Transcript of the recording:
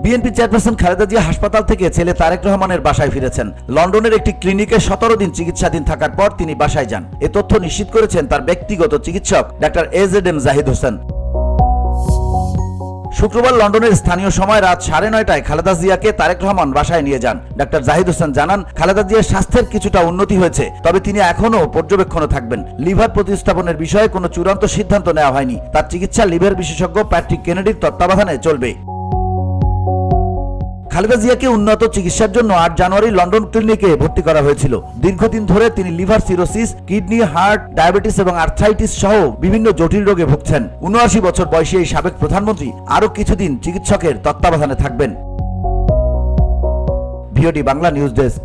BNP chairperson Khaleda Zia হাসপাতাল থেকে ছেলে তারেক রহমানের বাসায় ফিরেছেন। লন্ডনের একটি ক্লিনিকে 17 দিন চিকিৎসাধীন থাকার পর তিনি বাসায় যান। এ তথ্য নিশ্চিত করেছেন তার ব্যক্তিগত চিকিৎসক ডাক্তার AZM জাহিদ হোসেন। শুক্রবার লন্ডনের স্থানীয় সময় রাত 9:30টায় খালেদা জিয়াকে তারেক রহমান বাসায় নিয়ে যান। ডাক্তার জাহিদ হোসেন জানান, খালেদা জিয়ার স্বাস্থ্যের কিছুটা উন্নতি হয়েছে, তবে তিনি এখনও পর্যবেক্ষণে থাকবেন। লিভার প্রতিস্থাপনের বিষয়ে কোনো চূড়ান্ত সিদ্ধান্ত নেওয়া হয়নি। তার চিকিৎসা লিভার বিশেষজ্ঞ প্যাট্রিক কেনেডির তত্ত্বাবধানে চলবে। খালেদা জিয়াকে উন্নত চিকিৎসার জন্য 8 জানুয়ারি লন্ডন ক্লিনিকে ভর্তি করা হয়েছিল। দীর্ঘদিন ধরে তিনি liver cirrhosis, kidney, heart, diabetes এবং আর্থ্রাইটিস সহ বিভিন্ন জটিল রোগে ভুগছেন। 79 বছর বয়সী এই সাবেক প্রধানমন্ত্রী আরও কিছুদিন চিকিৎসকের তত্ত্বাবধানে থাকবেন। VOD Bangla news desk.